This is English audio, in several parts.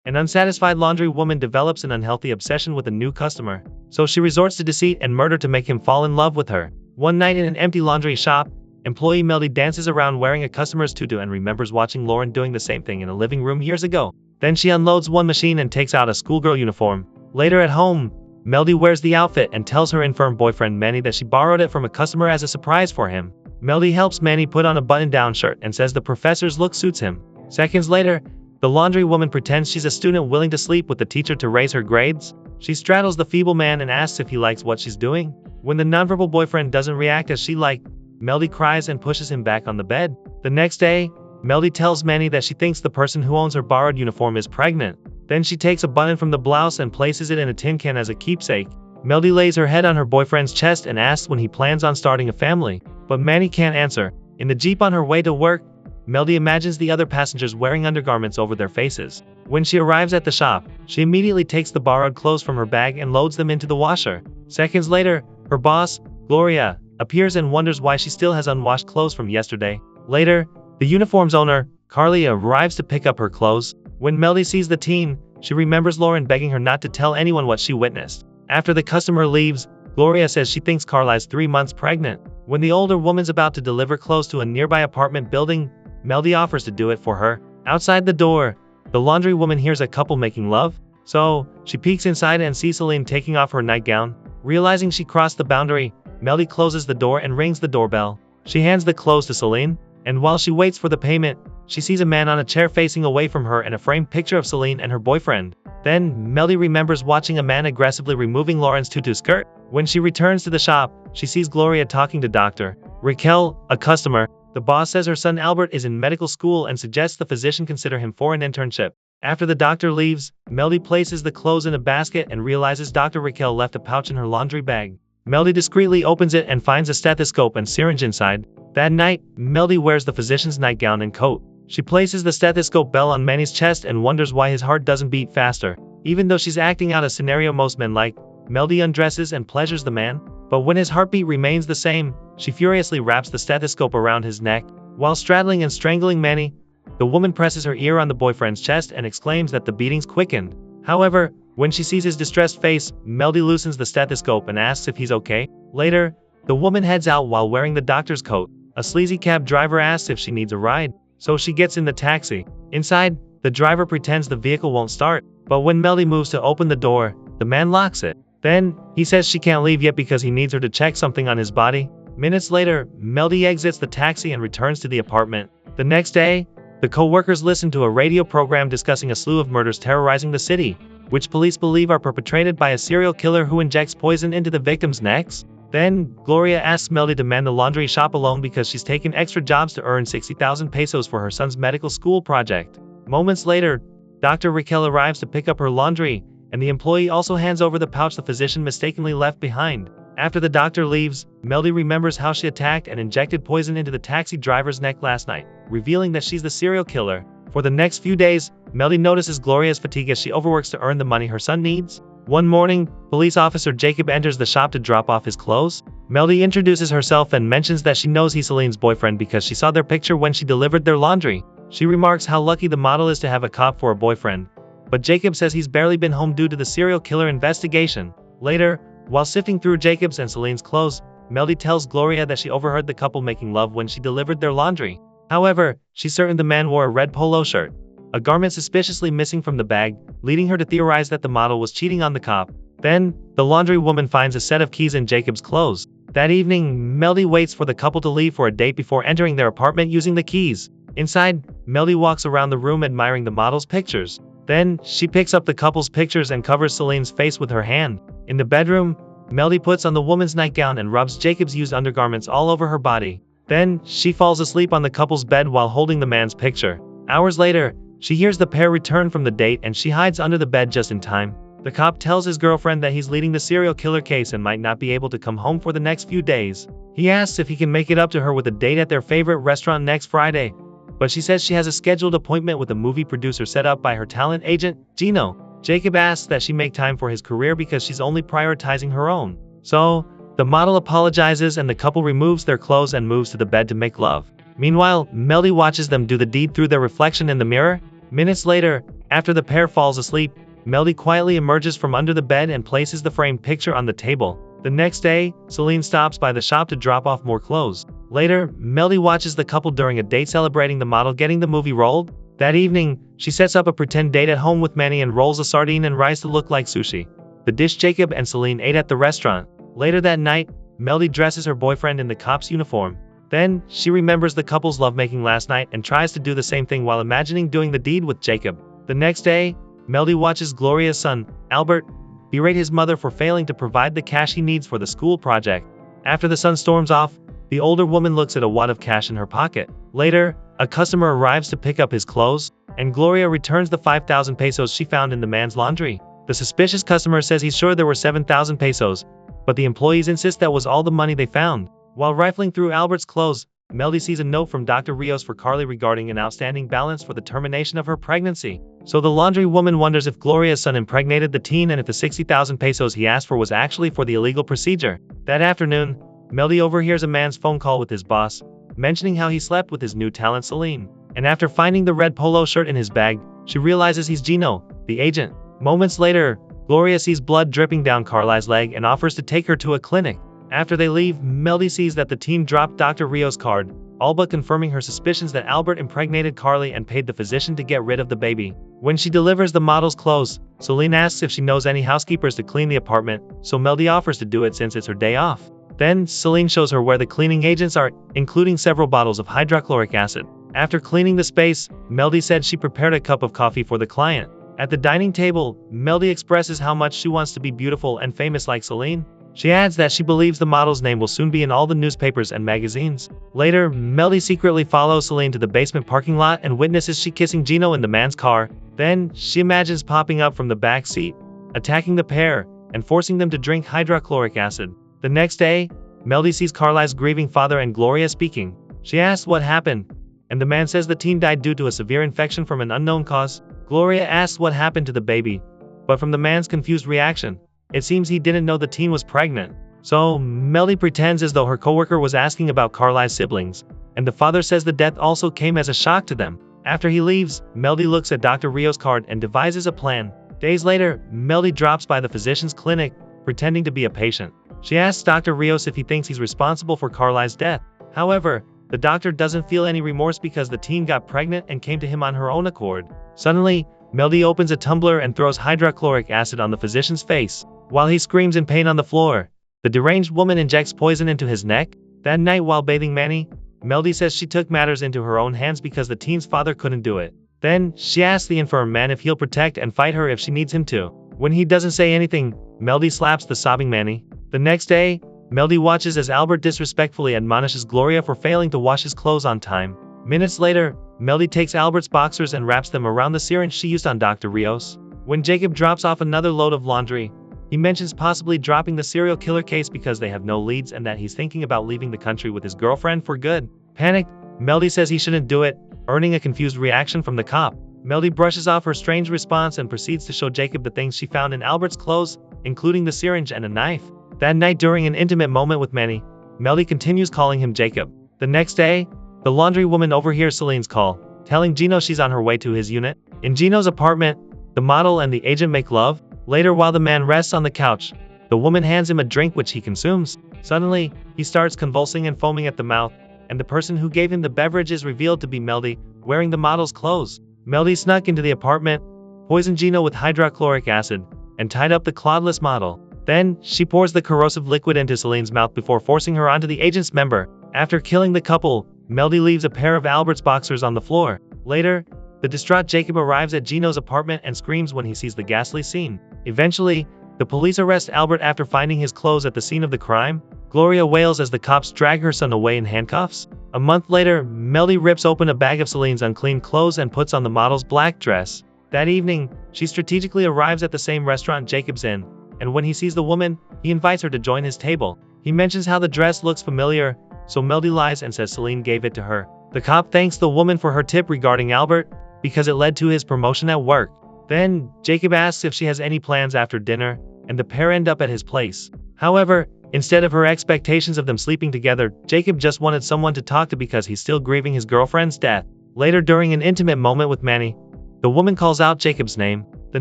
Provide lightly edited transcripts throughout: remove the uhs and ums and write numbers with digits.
An unsatisfied laundry woman develops an unhealthy obsession with a new customer, so she resorts to deceit and murder to make him fall in love with her. One night in an empty laundry shop, employee Melody dances around wearing a customer's tutu and remembers watching Lauren doing the same thing in a living room years ago. Then she unloads one machine and takes out a schoolgirl uniform. Later at home, Melody wears the outfit and tells her infirm boyfriend Manny that she borrowed it from a customer as a surprise for him. Melody helps Manny put on a button-down shirt and says the professor's look suits him. Seconds later, the laundry woman pretends she's a student willing to sleep with the teacher to raise her grades. She straddles the feeble man and asks if he likes what she's doing. When the nonverbal boyfriend doesn't react as she liked, Melody cries and pushes him back on the bed. The next day, Melody tells Manny that she thinks the person who owns her borrowed uniform is pregnant. Then she takes a button from the blouse and places it in a tin can as a keepsake. Melody lays her head on her boyfriend's chest and asks when he plans on starting a family, but Manny can't answer. In the Jeep on her way to work, Melody imagines the other passengers wearing undergarments over their faces. When she arrives at the shop, she immediately takes the borrowed clothes from her bag and loads them into the washer. Seconds later, her boss, Gloria, appears and wonders why she still has unwashed clothes from yesterday. Later, the uniform's owner, Carly, arrives to pick up her clothes. When Melody sees the teen, she remembers Lauren begging her not to tell anyone what she witnessed. After the customer leaves, Gloria says she thinks Carly's 3 months pregnant. When the older woman's about to deliver clothes to a nearby apartment building, Melody offers to do it for her. Outside the door, the laundry woman hears a couple making love, so she peeks inside and sees Celine taking off her nightgown. Realizing she crossed the boundary, Melody closes the door and rings the doorbell. She hands the clothes to Celine, and while she waits for the payment, she sees a man on a chair facing away from her and a framed picture of Celine and her boyfriend. Then, Melody remembers watching a man aggressively removing Lauren's tutu skirt. When she returns to the shop, she sees Gloria talking to Dr. Raquel, a customer. The boss says her son Albert is in medical school and suggests the physician consider him for an internship. After the doctor leaves, Melody places the clothes in a basket and realizes Dr. Raquel left a pouch in her laundry bag. Melody discreetly opens it and finds a stethoscope and syringe inside. That night, Melody wears the physician's nightgown and coat. She places the stethoscope bell on Manny's chest and wonders why his heart doesn't beat faster. Even though she's acting out a scenario most men like, Melody undresses and pleasures the man. But when his heartbeat remains the same, she furiously wraps the stethoscope around his neck. While straddling and strangling Manny, the woman presses her ear on the boyfriend's chest and exclaims that the beatings quickened. However, when she sees his distressed face, Melody loosens the stethoscope and asks if he's okay. Later, the woman heads out while wearing the doctor's coat. A sleazy cab driver asks if she needs a ride, so she gets in the taxi. Inside, the driver pretends the vehicle won't start, but when Melody moves to open the door, the man locks it. Then, he says she can't leave yet because he needs her to check something on his body. Minutes later, Melody exits the taxi and returns to the apartment. The next day, the co-workers listen to a radio program discussing a slew of murders terrorizing the city, which police believe are perpetrated by a serial killer who injects poison into the victims' necks. Then, Gloria asks Melody to man the laundry shop alone because she's taken extra jobs to earn 60,000 pesos for her son's medical school project. Moments later, Dr. Raquel arrives to pick up her laundry, and the employee also hands over the pouch the physician mistakenly left behind. After the doctor leaves, Melody remembers how she attacked and injected poison into the taxi driver's neck last night, revealing that she's the serial killer. For the next few days, Melody notices Gloria's fatigue as she overworks to earn the money her son needs. One morning, police officer Jacob enters the shop to drop off his clothes. Melody introduces herself and mentions that she knows he's Celine's boyfriend because she saw their picture when she delivered their laundry. She remarks how lucky the model is to have a cop for a boyfriend, but Jacob says he's barely been home due to the serial killer investigation. Later, while sifting through Jacob's and Celine's clothes, Melody tells Gloria that she overheard the couple making love when she delivered their laundry. However, she's certain the man wore a red polo shirt, a garment suspiciously missing from the bag, leading her to theorize that the model was cheating on the cop. Then, the laundry woman finds a set of keys in Jacob's clothes. That evening, Melody waits for the couple to leave for a date before entering their apartment using the keys. Inside, Melody walks around the room admiring the model's pictures. Then, she picks up the couple's pictures and covers Celine's face with her hand. In the bedroom, Melody puts on the woman's nightgown and rubs Jacob's used undergarments all over her body. Then, she falls asleep on the couple's bed while holding the man's picture. Hours later, she hears the pair return from the date and she hides under the bed just in time. The cop tells his girlfriend that he's leading the serial killer case and might not be able to come home for the next few days. He asks if he can make it up to her with a date at their favorite restaurant next Friday, but she says she has a scheduled appointment with a movie producer set up by her talent agent, Gino. Jacob asks that she make time for his career because she's only prioritizing her own. So, the model apologizes and the couple removes their clothes and moves to the bed to make love. Meanwhile, Melody watches them do the deed through their reflection in the mirror. Minutes later, After the pair falls asleep, Melody quietly emerges from under the bed and places the framed picture on the table. The next day, Celine stops by the shop to drop off more clothes. Later, Melody watches the couple during a date celebrating the model getting the movie rolled. That evening, she sets up a pretend date at home with Manny and rolls a sardine and rice to look like sushi. The dish Jacob and Celine ate at the restaurant. Later that night, Melody dresses her boyfriend in the cop's uniform. Then, she remembers the couple's lovemaking last night and tries to do the same thing while imagining doing the deed with Jacob. The next day, Melody watches Gloria's son, Albert, berate his mother for failing to provide the cash he needs for the school project. After the son storms off, the older woman looks at a wad of cash in her pocket. Later, a customer arrives to pick up his clothes, and Gloria returns the 5,000 pesos she found in the man's laundry. The suspicious customer says he's sure there were 7,000 pesos, but the employees insist that was all the money they found. While rifling through Albert's clothes, Melody sees a note from Dr. Rios for Carly regarding an outstanding balance for the termination of her pregnancy. So the laundry woman wonders if Gloria's son impregnated the teen and if the 60,000 pesos he asked for was actually for the illegal procedure. That afternoon, Melody overhears a man's phone call with his boss, mentioning how he slept with his new talent Celine. And after finding the red polo shirt in his bag, she realizes he's Gino, the agent. Moments later, Gloria sees blood dripping down Carly's leg and offers to take her to a clinic. After they leave, Melody sees that the teen dropped Dr. Rios' card, all but confirming her suspicions that Albert impregnated Carly and paid the physician to get rid of the baby. When she delivers the model's clothes, Celine asks if she knows any housekeepers to clean the apartment, so Melody offers to do it since it's her day off. Then, Celine shows her where the cleaning agents are, including several bottles of hydrochloric acid. After cleaning the space, Melody said she prepared a cup of coffee for the client. At the dining table, Melody expresses how much she wants to be beautiful and famous like Celine. She adds that she believes the model's name will soon be in all the newspapers and magazines. Later, Melody secretly follows Celine to the basement parking lot and witnesses she kissing Gino in the man's car. Then, she imagines popping up from the back seat, attacking the pair, and forcing them to drink hydrochloric acid. The next day, Melody sees Carly's grieving father and Gloria speaking. She asks what happened, and the man says the teen died due to a severe infection from an unknown cause. Gloria asks what happened to the baby, but from the man's confused reaction, it seems he didn't know the teen was pregnant. So, Melody pretends as though her coworker was asking about Carly's siblings, and the father says the death also came as a shock to them. After he leaves, Melody looks at Dr. Rios' card and devises a plan. Days later, Melody drops by the physician's clinic, pretending to be a patient. She asks Dr. Rios if he thinks he's responsible for Carly's death. However, the doctor doesn't feel any remorse because the teen got pregnant and came to him on her own accord. Suddenly, Melody opens a tumbler and throws hydrochloric acid on the physician's face. While he screams in pain on the floor, the deranged woman injects poison into his neck. That night while bathing Manny, Melody says she took matters into her own hands because the teen's father couldn't do it. Then, she asks the infirm man if he'll protect and fight her if she needs him to. When he doesn't say anything, Melody slaps the sobbing Manny. The next day, Melody watches as Albert disrespectfully admonishes Gloria for failing to wash his clothes on time. Minutes later, Melody takes Albert's boxers and wraps them around the syringe she used on Dr. Rios. When Jacob drops off another load of laundry, he mentions possibly dropping the serial killer case because they have no leads and that he's thinking about leaving the country with his girlfriend for good. Panicked, Melody says he shouldn't do it, earning a confused reaction from the cop. Melody brushes off her strange response and proceeds to show Jacob the things she found in Albert's clothes, including the syringe and a knife. That night during an intimate moment with Manny, Melody continues calling him Jacob. The next day, the laundry woman overhears Celine's call, telling Gino she's on her way to his unit. In Gino's apartment, the model and the agent make love. Later, while the man rests on the couch, the woman hands him a drink which he consumes. Suddenly, he starts convulsing and foaming at the mouth, and the person who gave him the beverage is revealed to be Melody, wearing the model's clothes. Melody snuck into the apartment, poisoned Gino with hydrochloric acid, and tied up the clawless model. Then, she pours the corrosive liquid into Celine's mouth before forcing her onto the agent's member. After killing the couple, Melody leaves a pair of Albert's boxers on the floor. Later, the distraught Jacob arrives at Gino's apartment and screams when he sees the ghastly scene. Eventually, the police arrest Albert after finding his clothes at the scene of the crime. Gloria wails as the cops drag her son away in handcuffs. A month later, Melody rips open a bag of Celine's unclean clothes and puts on the model's black dress. That evening, she strategically arrives at the same restaurant Jacob's in, and when he sees the woman, he invites her to join his table. He mentions how the dress looks familiar, so Melody lies and says Celine gave it to her. The cop thanks the woman for her tip regarding Albert, because it led to his promotion at work. Then, Jacob asks if she has any plans after dinner, and the pair end up at his place. However, instead of her expectations of them sleeping together, Jacob just wanted someone to talk to because he's still grieving his girlfriend's death. Later during an intimate moment with Manny, The woman calls out Jacob's name. The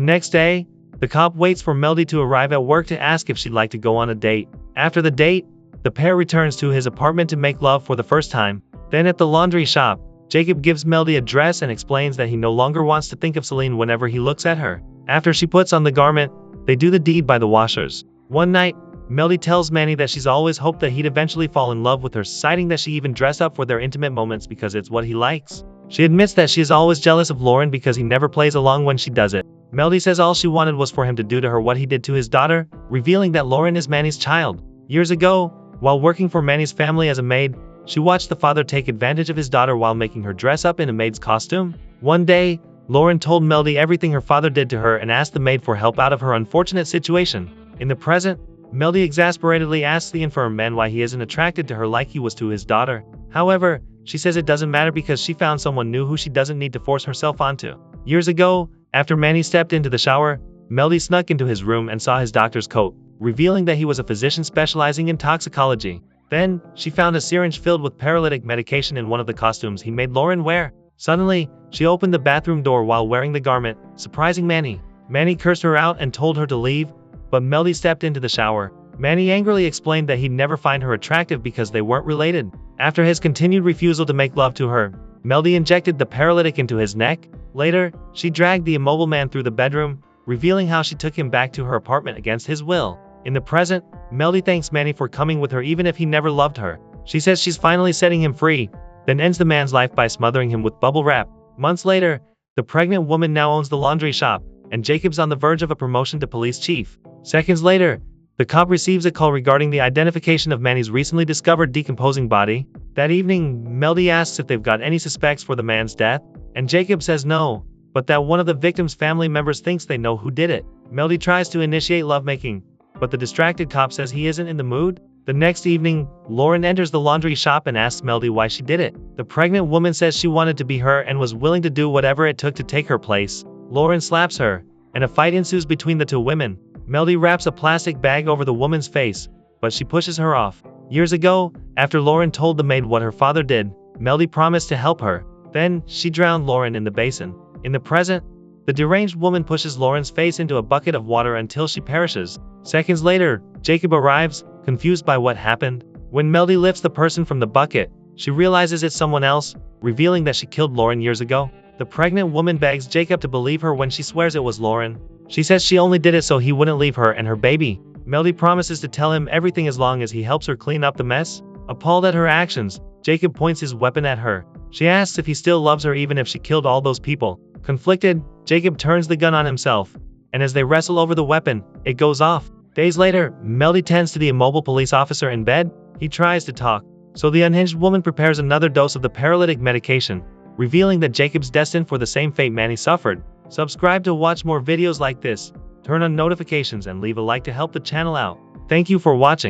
next day, the cop waits for Melody to arrive at work to ask if she'd like to go on a date. After the date, the pair returns to his apartment to make love for the first time. Then at the laundry shop, Jacob gives Melody a dress and explains that he no longer wants to think of Celine whenever he looks at her. After she puts on the garment, they do the deed by the washers. One night, Melody tells Manny that she's always hoped that he'd eventually fall in love with her, citing that she even dressed up for their intimate moments because it's what he likes. She admits that she is always jealous of Lauren because he never plays along when she does it. Melody says all she wanted was for him to do to her what he did to his daughter, revealing that Lauren is Manny's child. Years ago, while working for Manny's family as a maid, she watched the father take advantage of his daughter while making her dress up in a maid's costume. One day, Lauren told Melody everything her father did to her and asked the maid for help out of her unfortunate situation. In the present, Melody exasperatedly asks the infirm man why he isn't attracted to her like he was to his daughter. However, she says it doesn't matter because she found someone new who she doesn't need to force herself onto. Years ago, after Manny stepped into the shower, Melody snuck into his room and saw his doctor's coat, revealing that he was a physician specializing in toxicology. Then, she found a syringe filled with paralytic medication in one of the costumes he made Lauren wear. Suddenly, she opened the bathroom door while wearing the garment, surprising Manny. Manny cursed her out and told her to leave, but Melody stepped into the shower. Manny angrily explained that he'd never find her attractive because they weren't related. After his continued refusal to make love to her, Melody injected the paralytic into his neck. Later, she dragged the immobile man through the bedroom, revealing how she took him back to her apartment against his will. In the present, Melody thanks Manny for coming with her even if he never loved her. She says she's finally setting him free, then ends the man's life by smothering him with bubble wrap. Months later, the pregnant woman now owns the laundry shop, and Jacob's on the verge of a promotion to police chief. Seconds later, the cop receives a call regarding the identification of Manny's recently discovered decomposing body. That evening, Melody asks if they've got any suspects for the man's death, and Jacob says no, but that one of the victim's family members thinks they know who did it. Melody tries to initiate lovemaking, but the distracted cop says he isn't in the mood. The next evening, Lauren enters the laundry shop and asks Melody why she did it. The pregnant woman says she wanted to be her and was willing to do whatever it took to take her place. Lauren slaps her, and a fight ensues between the two women. Melody wraps a plastic bag over the woman's face, but she pushes her off. Years ago, after Lauren told the maid what her father did, Melody promised to help her. Then, she drowned Lauren in the basin. In the present, the deranged woman pushes Lauren's face into a bucket of water until she perishes. Seconds later, Jacob arrives, confused by what happened. When Melody lifts the person from the bucket, she realizes it's someone else, revealing that she killed Lauren years ago. The pregnant woman begs Jacob to believe her when she swears it was Lauren. She says she only did it so he wouldn't leave her and her baby. Melody promises to tell him everything as long as he helps her clean up the mess. Appalled at her actions, Jacob points his weapon at her. She asks if he still loves her even if she killed all those people. Conflicted, Jacob turns the gun on himself, and as they wrestle over the weapon, it goes off. Days later, Melody tends to the immobile police officer in bed. He tries to talk, so the unhinged woman prepares another dose of the paralytic medication, revealing that Jacob's destined for the same fate Manny suffered. Subscribe to watch more videos like this, turn on notifications and leave a like to help the channel out. Thank you for watching.